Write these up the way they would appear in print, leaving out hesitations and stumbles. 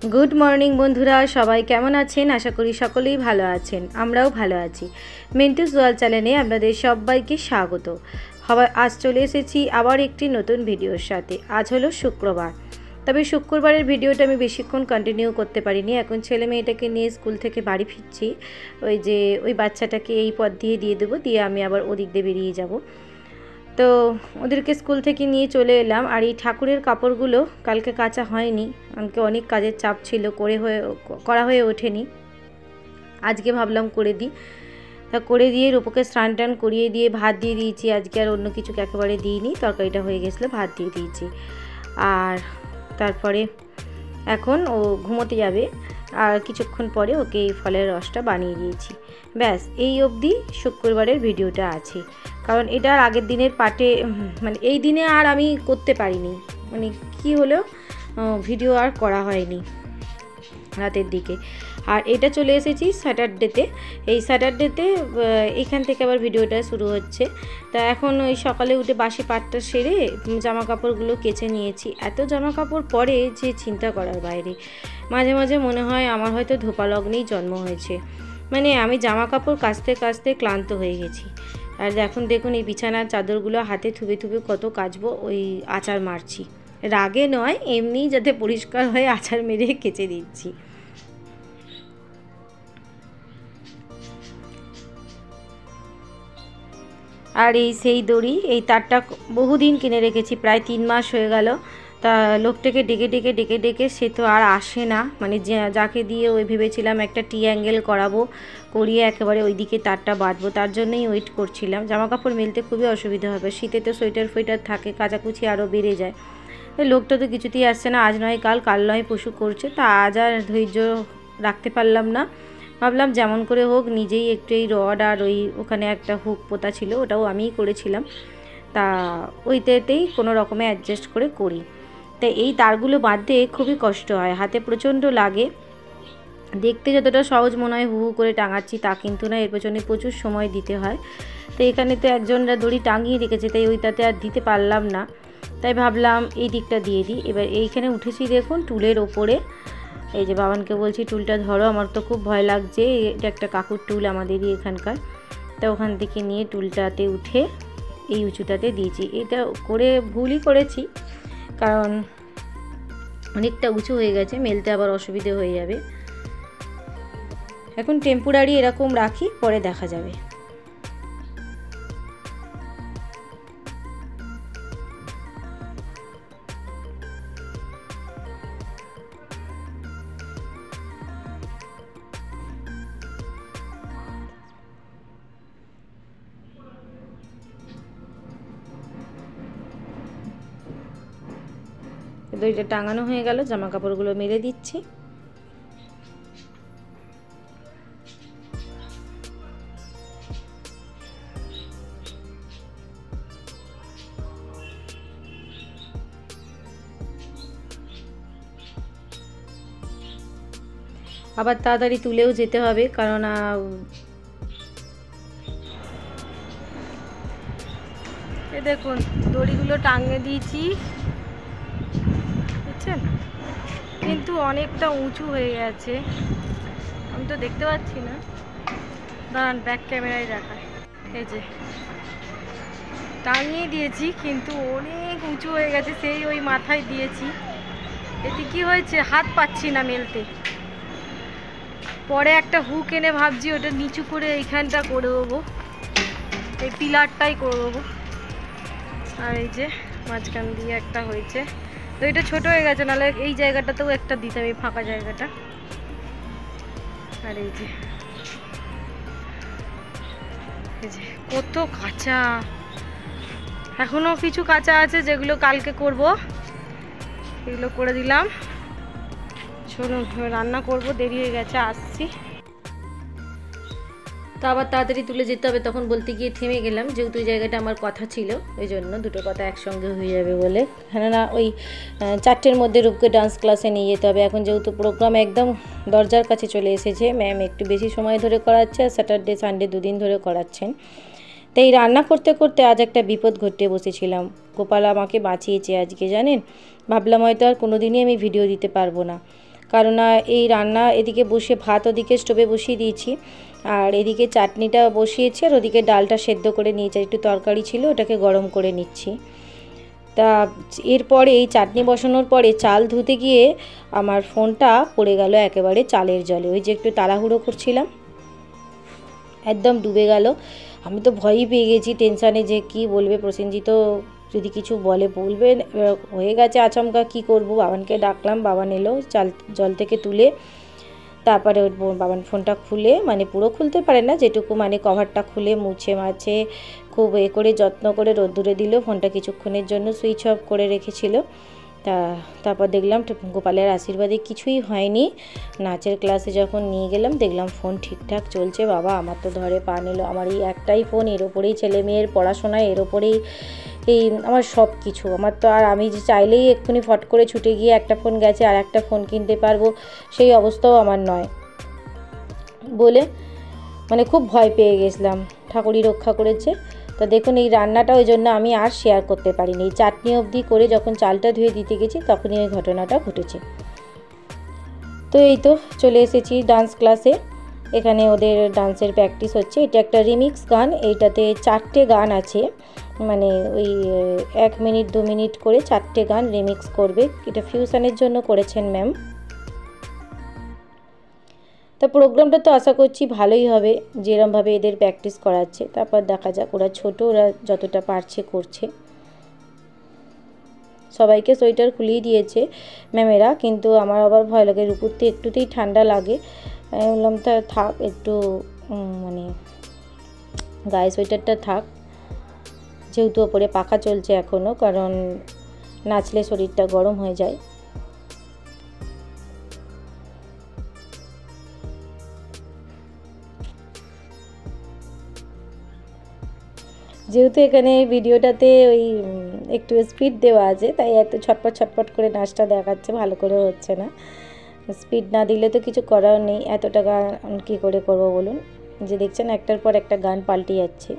Good morning बंधुरा सबाई केमन आछेन आशा करी सकलेई भालो आछेन आमराओ भालो आछि। मिंटूस ओयार्ल्ड चैनेले आपनादेर सबाइके स्वागत। आज चले एसेछि आबार एकटी नतून भिडियोर साथे। आज हलो शुक्रबार, तबे शुक्रबारेर भिडियोटा आमि बेशिक्षण कन्टिनिउ करते पारिनि। एखन छेले मेयेटाके निये स्कूल थेके बाड़ी फिरछि। ओई जे ओई बाच्चाटाके एई पथ दिये दिये देबो, दिये आमि आबार ओदिक दिये बेरिये जाबो। तो ओदेरके स्कूल थेके निये चले एलाम। और ये ठाकुरेर कापड़गुलो कालके काचा हयनि, कालके अनेक काजेर चाप छिलो, करा हये ओठेनि। आजके भाबलाम करे दिई, ता करे दिये रूपोके स्नान टान करिये दिये भात दिये दियेछि। आजके आर अन्य किछु एकेबारे दिइनि, तरकारिटा हये गेछलो, भात दिये दियेछि। आर तारपरे एखन ओ घुमोते जाबे और किछुक्षण परे ओके এই ফলের রসটা বানিয়ে দিয়েছি। ব্যাস এই অবধি শুক্রবারের ভিডিওটা আছে, কারণ এটার আগের দিনের পার্টে মানে এই দিনে আর আমি করতে পারিনি, মানে কি হলো ভিডিও আর করা হয়নি রাতের দিকে। আর এটা চলে এসেছি স্যাটারডেতে। এই স্যাটারডেতে এখান থেকে আবার ভিডিওটা শুরু হচ্ছে। তা এখন ওই সকালে উঠে বাসি পাটটা সেরে জামা কাপড়গুলো কেচে নিয়েছি। এত জামা কাপড় পরে যে চিন্তা করার বাইরে। মাঝে মাঝে মনে হয় আমার হয়তো ধোপা লগ্নেই জন্ম হয়েছে। মানে আমি জামা কাপড় কাচতে কাচতে ক্লান্ত হয়ে গেছি। আর এখন দেখুন এই বিছানার চাদরগুলো হাতে থুবে থুবে কত কাচবো, ওই আচার মারছি। রাগে নয়, এমনি যাতে পরিষ্কার হয়ে আচার মেরে কেচে দিচ্ছি। আর এই সেই দড়ি, এই তারটা বহুদিন কিনে রেখেছি, প্রায় 3 মাস হয়ে গেল। তা লোকটাকে ডেকে ডেকে ডেকে ডেকে সে তো আর আসে না। মানে যাকে দিয়ে ওই ভেবেছিলাম একটা টি অ্যাঙ্গেল করাবো, করিয়ে একেবারে ওই দিকে তারটা বাঁধবো, তার জন্যই ওয়েট করছিলাম। জামা কাপড় মেলতে খুবই অসুবিধা হবে, শীতে তো সোয়েটার ফোয়েটার থাকে, কাচাকুচি আরও বেড়ে যায়। লোকটা তো কিছুতেই আসছে না, আজ নয় কাল, কাল নয় পশু করছে। তা আজ আর ধৈর্য রাখতে পারলাম না, ভাবলাম যেমন করে হোক নিজেই একটু এই রড আর ওখানে একটা হুক পোতা ছিল, ওটাও আমিই করেছিলাম। তা ওইটাতেই কোনো রকমে অ্যাডজাস্ট করে করি। তাই এই তারগুলো বাঁধতে খুবই কষ্ট হয়, হাতে প্রচণ্ড লাগে। দেখতে যতটা সহজ মনে হয়, হু হু করে টাঙাচ্ছি, তা কিন্তু না, এর পেছনে প্রচুর সময় দিতে হয়। তো এখানে তো একজনরা দড়ি টাঙিয়ে রেখেছে, তাই ওইটাতে আর দিতে পারলাম না। তাই ভাবলাম এই দিকটা দিয়ে দিই। এবার এইখানে উঠেছি দেখুন টুলের ওপরে। এই যে বাবানকে বলছি টুলটা ধরো, আমার তো খুব ভয় লাগছে। এটা একটা কাকুর টুল আমাদেরই এখানকার। তা ওখান থেকে নিয়ে টুলটাতে উঠে এই উঁচুটাতে দিয়েছি। এটা করে ভুলই করেছি, কারণ অনেকটা উঁচু হয়ে গেছে, মেলতে আবার অসুবিধে হয়ে যাবে। এখন টেম্পোরারি এরকম রাখি, পরে দেখা যাবে। দড়িটা টাঙানো হয়ে গেল, জামা কাপড়গুলো মেলে দিচ্ছি। আবার তাড়াতাড়ি তুলেও যেতে হবে, কারণ এই দেখুন দড়িগুলো টাঙিয়ে দিয়েছি, বুঝছেন, কিন্তু অনেকটা উঁচু হয়ে গেছে। আমি তো দেখতে পাচ্ছি না, দাঁড়ান ব্যাক ক্যামেরায় দেখায়। এই যে টাঙিয়ে দিয়েছি, কিন্তু অনেক উঁচু হয়ে গেছে, সেই ওই মাথায় দিয়েছি। এতে কি হয়েছে, হাত পাচ্ছি না মেলতে। পরে একটা হুক এনে ভাবছি ওটা নিচু করে এইখানটা করে দেবো, এই পিলারটাই করে দেবো। আর এই যে মাঝখান দিয়ে একটা হয়েছে, তো এটা ছোট হয়ে গেছে, নাহলে এই জায়গাটাতেও একটা দিতাম, এই ফাঁকা জায়গাটা। আর এই যে কত কাঁচা, এখনো কিছু কাঁচা আছে যেগুলো কালকে করব, এগুলো করে দিলাম। চলুন রান্না করব, দেরি হয়ে গেছে, আসছি। তো আবার তাড়াতাড়ি তুলে যেতে হবে, তখন বলতে গিয়ে থেমে গেলাম, যেহেতু ওই জায়গাটা আমার কথা ছিল, ওই জন্য দুটো কথা একসঙ্গে হয়ে যাবে বলে। কেননা ওই 4টের মধ্যে রূপকে ডান্স ক্লাসে নিয়ে যেতে হবে। এখন যেহেতু প্রোগ্রাম একদম দরজার কাছে চলে এসেছে, ম্যাম একটু বেশি সময় ধরে করাচ্ছে, আর স্যাটারডে সানডে 2 দিন ধরে করাচ্ছেন। তো এই রান্না করতে করতে আজ একটা বিপদ ঘটিয়ে বসেছিলাম। গোপাল আমাকে বাঁচিয়েছে আজকে, জানেন। ভাবলাম হয়তো আর কোনোদিনই আমি ভিডিও দিতে পারবো না, কারণ এই রান্না এদিকে বসে ভাত ওদিকে স্টোভে বসিয়ে দিয়েছি, আর এদিকে চাটনিটা বসিয়েছি, আর ওদিকে ডালটা সেদ্ধ করে নিয়েছি, একটু তরকারি ছিল ওটাকে গরম করে নিচ্ছি। তা এরপরে এই চাটনি বসানোর পরে চাল ধুতে গিয়ে আমার ফোনটা পড়ে গেল একেবারে চালের জলে। ওই যে একটু তাড়াহুড়ো করছিলাম, একদম ডুবে গেল। আমি তো ভয়ই পেয়ে গেছি, টেনশানে যে কি বলবে প্রসেনজিৎ, যদি কিছু বলবে। হয়ে গেছে আচমকা, কি করব। বাবানকে ডাকলাম, বাবান এলো জল থেকে তুলে। তারপরে বাবান ফোনটা খুলে, মানে পুরো খুলতে পারে না, যেটুকু মানে কভারটা খুলে মুছে মাছে খুব করে যত্ন করে রোদ্দুরে দিল। ফোনটা কিছুক্ষণের জন্য সুইচ অফ করে রেখেছিল। তারপর দেখলাম গোপালের আশীর্বাদে কিছুই হয়নি। নাচের ক্লাসে যখন নিয়ে গেলাম দেখলাম ফোন ঠিকঠাক চলছে। বাবা, আমার তো ধরে পা নিল। আমার এই একটাই ফোন, এর ওপরেই ছেলে মেয়ের পড়াশোনা, এর ওপরেই এই আমার সব কিছু। আমার তো আর আমি যে চাইলেই এক্ষুনি ফট করে ছুটে গিয়ে একটা ফোন গেছে আর একটা ফোন কিনতে পারবো সেই অবস্থাও আমার নয় বলে মানে খুব ভয় পেয়ে গেছিলাম। ঠাকুরই রক্ষা করেছে। তো দেখুন এই রান্নাটা ওই জন্য আমি আর শেয়ার করতে পারিনি। এই চাটনি অবধি করে যখন চালটা ধুয়ে দিতে গেছি তখনই ওই ঘটনাটা ঘটেছে। তো এই তো চলে এসেছি ডান্স ক্লাসে। এখানে ওদের ডান্সের প্র্যাকটিস হচ্ছে। এটা একটা রিমিক্স গান, এইটাতে 4টে গান আছে, মানে ওই 1 মিনিট 2 মিনিট করে 4টে গান রিমিক্স করবে। এটা ফিউশনের জন্য করেছেন ম্যাম। তা প্রোগ্রামটা তো আশা করছি ভালোই হবে, যেরমভাবে এদের প্র্যাকটিস করাচ্ছে। তারপর দেখা যাক, ওরা ছোট, ওরা যতটা পারছে করছে। সবাইকে সোয়েটার খুলিয়ে দিয়েছে ম্যামেরা, কিন্তু আমার আবার ভয় লাগে, রূপুরতে একটুতেই ঠান্ডা লাগে। আমি বললাম তা থাক, একটু মানে গায়ে সোয়েটারটা থাক, যেহেতু ওপরে পাখা চলছে এখনও, কারণ নাচলে শরীরটা গরম হয়ে যায়। যেহেতু এখানে ভিডিওটাতে ওই একটু স্পিড দেওয়া আছে, তাই এত ছটপট ছটপট করে নাচটা দেখাচ্ছে, ভালো করে হচ্ছে না। স্পিড না দিলে তো কিছু করার নেই, এতটা গান কী করে করবো বলুন। যে দেখছেন একটার পর একটা গান পাল্টে যাচ্ছে।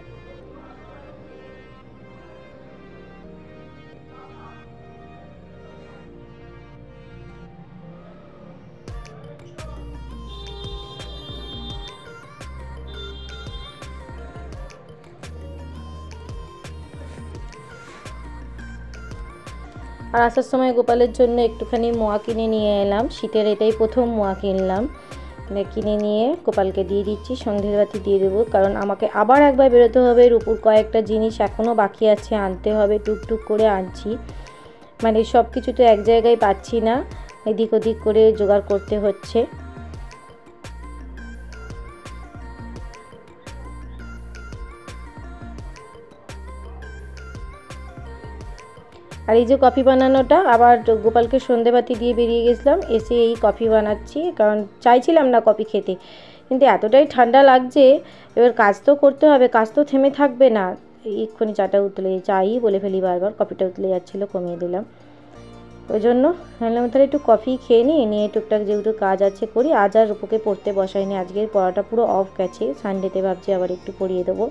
আর আসার সময় গোপালের জন্য একটুখানি মোয়া কিনে নিয়ে এলাম। শীতের এটাই প্রথম মোয়া কিনলাম, কিনে নিয়ে গোপালকে দিয়ে দিচ্ছি। সন্ধ্যের বাতি দিয়ে দেবো, কারণ আমাকে আবার একবার বেরোতে হবে। রূপুর কয়েকটা জিনিস এখনও বাকি আছে, আনতে হবে। টুকটুক করে আনছি, মানে সব কিছু তো এক জায়গায় পাচ্ছি না, এদিক ওদিক করে জোগাড় করতে হচ্ছে। আর এই যে কফি বানানোটা, আবার গোপালকে সন্ধেবাতি দিয়ে বেরিয়ে গেছিলাম, এসে এই কফি বানাচ্ছি। কারণ চাইছিলাম না কফি খেতে, কিন্তু এতটাই ঠান্ডা লাগছে, এবার কাজ তো করতে হবে, কাজ তো থেমে থাকবে না। এক্ষুনি চাটা উতলে, চাই বলে ফেলি বারবার, কফিটা উতলে যাচ্ছিলো, কমিয়ে দিলাম। ওই জন্য ভাবলাম তাহলে একটু কফি খেয়ে নিয়ে টুকটাক যেহেতু কাজ আছে করি। আজ আর রূপুকে পড়তে বসাইনি, আজকের পড়াটা পুরো অফ গেছে। সানডেতে ভাবছি আবার একটু পড়িয়ে দেবো।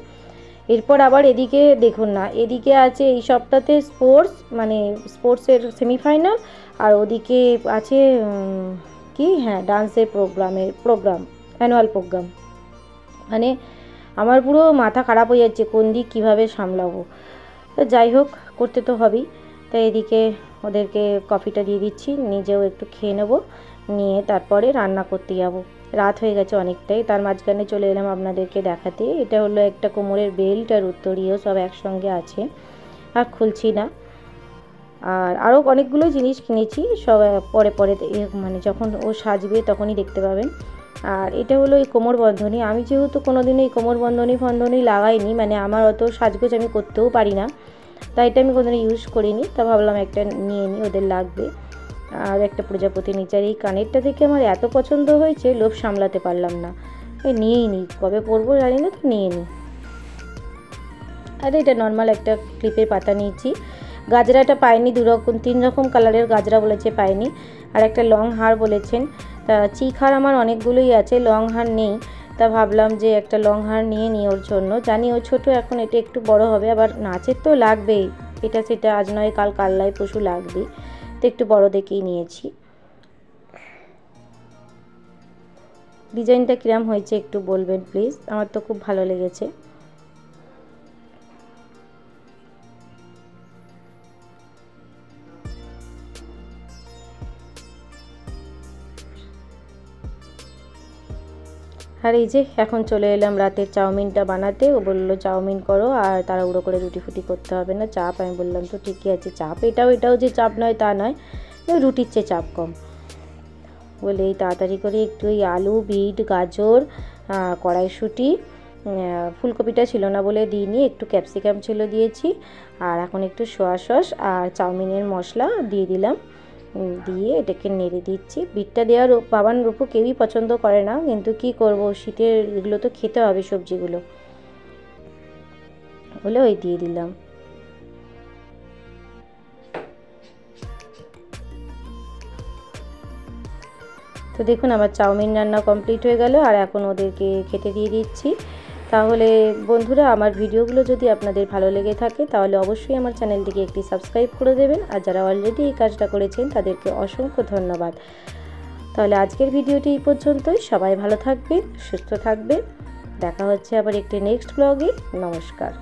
এরপর আবার এদিকে দেখুন না, এদিকে আছে এই সপ্তাহে স্পোর্টস, মানে স্পোর্টসের সেমিফাইনাল, আর ওদিকে আছে কি, হ্যাঁ, ডান্সের প্রোগ্রাম অ্যানুয়াল প্রোগ্রাম। মানে আমার পুরো মাথা খারাপ হয়ে যাচ্ছে, কোন দিক কীভাবে সামলাবো। তো যাই হোক, করতে তো হবেই। তাই এদিকে ওদেরকে কফিটা দিয়ে দিচ্ছি, নিজেও একটু খেয়ে নেবো, নিয়ে তারপরে রান্না করতে যাবো। রাত হয়ে গেছে অনেকটাই। তার মাঝখানে চলে এলাম আপনাদেরকে দেখাতে। এটা হলো একটা কোমরের বেল্ট আর উত্তরীয় সব একসঙ্গে আছে, আর খুলছি না। আর আরও অনেকগুলো জিনিস কিনেছি, সব পরে পরে মানে যখন ও সাজবে তখনই দেখতে পাবেন। আর এটা হলো এই কোমর বন্ধনী। আমি যেহেতু কোনো দিনই এই কোমর বন্ধনী লাগাইনি, মানে আমার অত সাজগোজ আমি করতেও পারি না, তাই এটা আমি কোনোদিনও ইউজ করিনি। তা ভাবলাম একটা নিয়ে নিই, ওদের লাগবে। আর একটা প্রজাপতি নিচার এই কানেরটা থেকে আমার এত পছন্দ হয়েছে, লোভ সামলাতে পারলাম না, নিয়েই নিই। কবে পরবো জানি না, তো নিয়ে নিই। আর এটা নর্মাল একটা ক্লিপের পাতা নিয়েছি। গাজরাটা পাইনি, 3 রকম কালারের গাজরা বলেছে, পাইনি। আর একটা লং হার বলেছেন। তা চিক হার আমার অনেকগুলোই আছে, লং হার নেই। তা ভাবলাম যে একটা লং হার নিয়ে নিই ওর জন্য। জানি ও ছোটো এখন, এটা একটু বড় হবে, আবার নাচের তো লাগবেই, এটা সেটা আজ নয় কাল, কাল নয় পরশু লাগবেই, তো একটু বড় দেখেই নিয়েছি। ডিজাইনটা কিরম হয়েছে একটু বলবেন প্লিজ, আমার তো খুব ভালো লেগেছে। আর এই যে এখন চলে এলাম রাতের চাউমিনটা বানাতে। ও বললো চাউমিন করো, আর তাড়াহুড়ো করে রুটি ফুটি করতে হবে না, চাপ। আমি বললাম তো ঠিকই আছে, চাপ এটাও যে চাপ নয় তা নয়, রুটির চেয়ে চাপ কম। বলে এই তাড়াতাড়ি করে একটু এই আলু, বিট, গাজর, কড়াইশুঁটি, ফুলকপিটা ছিল না বলে দিইনি, একটু ক্যাপসিকাম ছিল দিয়েছি, আর এখন একটু সোয়া সস আর চাউমিনের মশলা দিয়ে দিলাম, দিয়ে এটাকে নেড়ে দিচ্ছি। বিটটা দেওয়ার বাবান রূপও কেউই পছন্দ করে না, কিন্তু কি করব, শীতের এগুলো তো খেতে হবে সবজিগুলো বলে ওই দিয়ে দিলাম। তো দেখুন আমার চাউমিন রান্না কমপ্লিট হয়ে গেল, আর এখন ওদেরকে খেতে দিয়ে দিচ্ছি। তাহলে বন্ধুরা, আমার ভিডিওগুলো যদি আপনাদের ভালো লেগে থাকে তাহলে অবশ্যই আমার চ্যানেলটিকে একটি সাবস্ক্রাইব করে দেবেন, আর যারা অলরেডি এই কাজটা করেছেন তাদেরকে অসংখ্য ধন্যবাদ। তাহলে আজকের ভিডিওটি এই পর্যন্তই। সবাই ভালো থাকবেন, সুস্থ থাকবেন, দেখা হচ্ছে আবার একটি নেক্সট ব্লগে। নমস্কার।